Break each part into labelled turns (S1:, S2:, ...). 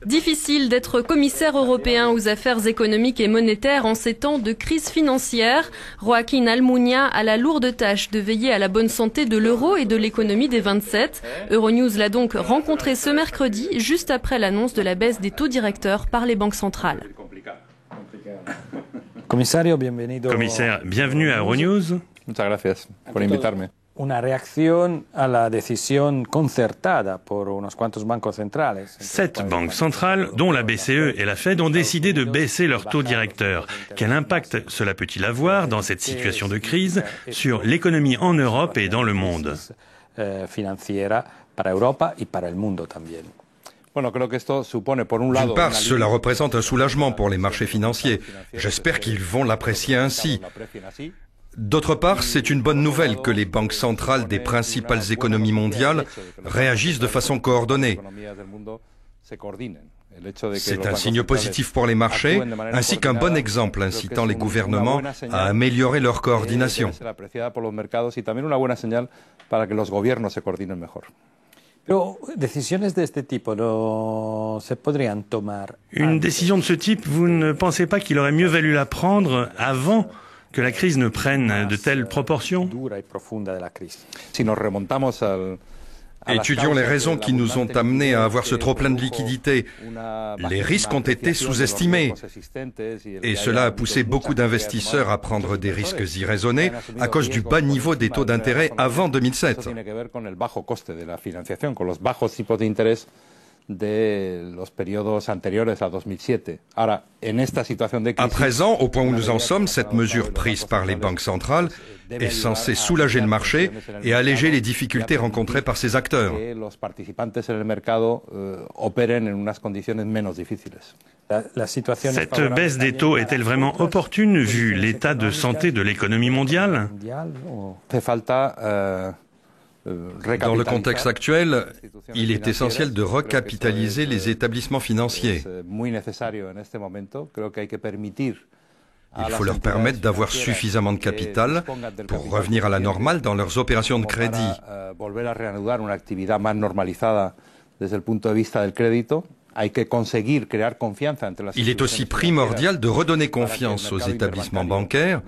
S1: Difficile d'être commissaire européen aux affaires économiques et monétaires en ces temps de crise financière. Joaquín Almunia a la lourde tâche de veiller à la bonne santé de l'euro et de l'économie des 27. Euronews l'a donc rencontré ce mercredi, juste après l'annonce de la baisse des taux directeurs par les banques centrales.
S2: Commissaire,
S3: bienvenue à Euronews.
S4: Muchas gracias por invitarme.
S2: Una reacción a la decisión concertada por unos cuantos bancos centrales.
S3: 7 banques centrales, dont la BCE et la Fed, ont décidé de baisser leurs taux directeurs. Quel impact cela peut-il avoir dans cette situation de crise sur l'économie en Europe et dans le monde?
S2: Financiera para Europa y para el mundo también.
S5: D'une part, cela représente un soulagement pour les marchés financiers. J'espère qu'ils vont l'apprécier ainsi. D'autre part, c'est une bonne nouvelle que les banques centrales des principales économies mondiales réagissent de façon coordonnée. C'est un signe positif pour les marchés, ainsi qu'un bon exemple incitant les gouvernements à améliorer leur coordination.
S3: Une décision de ce type, vous ne pensez pas qu'il aurait mieux valu la prendre avant que la crise ne prenne de telles proportions?
S5: Étudions les raisons qui nous ont amenés à avoir ce trop-plein de liquidités. Les risques ont été sous-estimés et cela a poussé beaucoup d'investisseurs à prendre des risques irraisonnés à cause du bas niveau des taux d'intérêt avant 2007. À présent, au point où nous en sommes, cette mesure prise par les banques centrales est censée soulager le marché et alléger les difficultés rencontrées par ces acteurs.
S3: Cette baisse des taux est-elle vraiment opportune vu l'état de santé de l'économie mondiale?
S5: Dans le contexte actuel, il est essentiel de recapitaliser les établissements financiers. Il faut leur permettre d'avoir suffisamment de capital pour revenir à la normale dans leurs opérations de crédit. Il est aussi primordial de redonner confiance aux établissements bancaires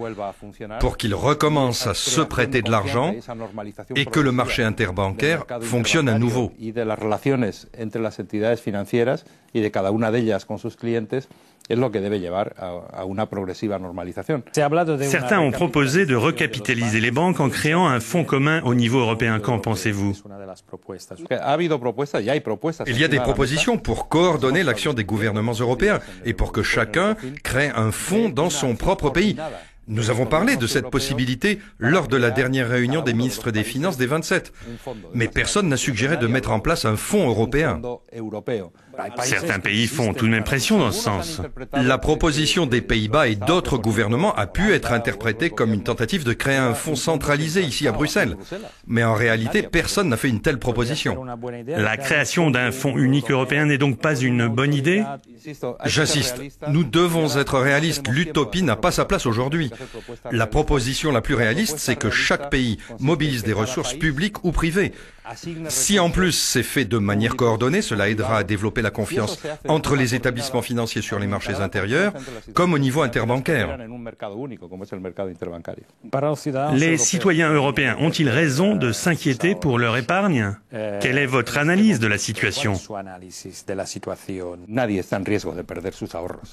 S5: pour qu'ils recommencent à se prêter de l'argent et que le marché interbancaire fonctionne à nouveau.
S3: Certains ont proposé de recapitaliser les banques en créant un fonds commun au niveau européen. Qu'en pensez-vous?
S5: Il y a des propositions pour coordonner l'action des gouvernements européens et pour que chacun crée un fonds dans son propre pays. Nous avons parlé de cette possibilité lors de la dernière réunion des ministres des Finances des 27. Mais personne n'a suggéré de mettre en place un fonds européen.
S3: Certains pays font tout de même pression dans ce sens.
S5: La proposition des Pays-Bas et d'autres gouvernements a pu être interprétée comme une tentative de créer un fonds centralisé ici à Bruxelles. Mais en réalité, personne n'a fait une telle proposition.
S3: La création d'un fonds unique européen n'est donc pas une bonne idée?
S5: J'insiste, nous devons être réalistes. L'utopie n'a pas sa place aujourd'hui. La proposition la plus réaliste, c'est que chaque pays mobilise des ressources publiques ou privées. Si en plus c'est fait de manière coordonnée, cela aidera à développer la confiance entre les établissements financiers sur les marchés intérieurs, comme au niveau interbancaire.
S3: Les citoyens européens ont-ils raison de s'inquiéter pour leur épargne? Quelle est votre analyse de la situation?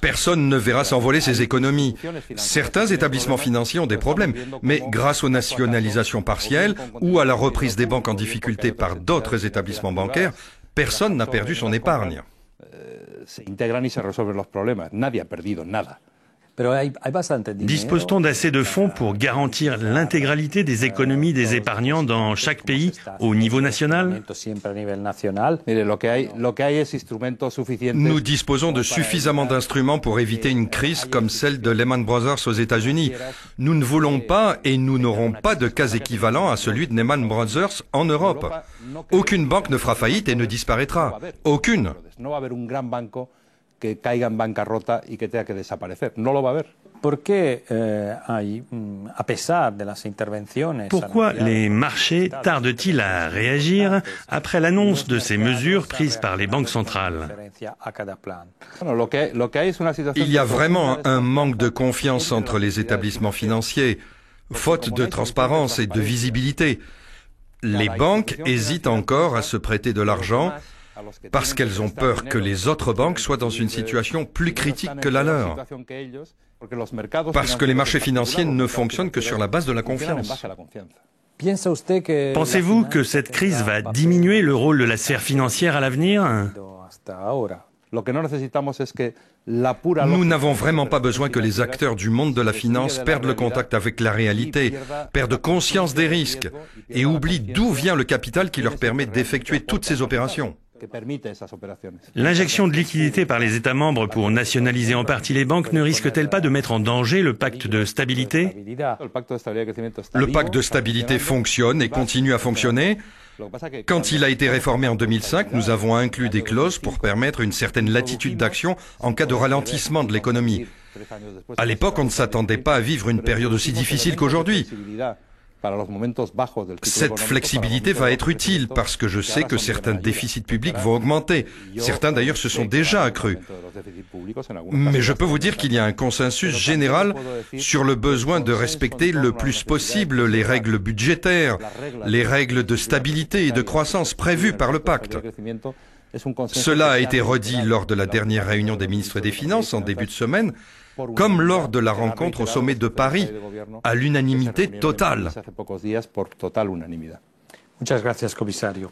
S5: Personne ne verra s'envoler ses économies. Certains établissements financiers ont des problèmes, mais grâce aux nationalisations partielles ou à la reprise des banques en difficulté par d'autres établissements bancaires, personne n'a perdu son épargne.
S3: Dispose-t-on d'assez de fonds pour garantir l'intégralité des économies des épargnants dans chaque pays au niveau national?
S5: Nous disposons de suffisamment d'instruments pour éviter une crise comme celle de Lehman Brothers aux États-Unis. Nous ne voulons pas et nous n'aurons pas de cas équivalent à celui de Lehman Brothers en Europe. Aucune banque ne fera faillite et ne disparaîtra. Aucune.
S4: que caiga en bancarrota y que tenga que desaparecer. No lo va a haber.
S3: Pourquoi les marchés tardent-ils à réagir après l'annonce de ces mesures prises par les banques centrales?
S5: Il y a vraiment un manque de confiance entre les établissements financiers, faute de transparence et de visibilité. Les banques hésitent encore à se prêter de l'argent parce qu'elles ont peur que les autres banques soient dans une situation plus critique que la leur. Parce que les marchés financiers ne fonctionnent que sur la base de la confiance.
S3: Pensez-vous que cette crise va diminuer le rôle de la sphère financière à l'avenir?
S5: Nous n'avons vraiment pas besoin que les acteurs du monde de la finance perdent le contact avec la réalité, perdent conscience des risques et oublient d'où vient le capital qui leur permet d'effectuer toutes ces opérations.
S3: L'injection de liquidités par les États membres pour nationaliser en partie les banques ne risque-t-elle pas de mettre en danger le pacte de stabilité?
S5: Le pacte de stabilité fonctionne et continue à fonctionner. Quand il a été réformé en 2005, nous avons inclus des clauses pour permettre une certaine latitude d'action en cas de ralentissement de l'économie. À l'époque, on ne s'attendait pas à vivre une période aussi difficile qu'aujourd'hui. Cette flexibilité va être utile parce que je sais que certains déficits publics vont augmenter. Certains d'ailleurs se sont déjà accrus. Mais je peux vous dire qu'il y a un consensus général sur le besoin de respecter le plus possible les règles budgétaires, les règles de stabilité et de croissance prévues par le pacte. Cela a été redit lors de la dernière réunion des ministres des Finances en début de semaine, comme lors de la rencontre au sommet de Paris, à l'unanimité totale.
S2: Muchas gracias, comisario.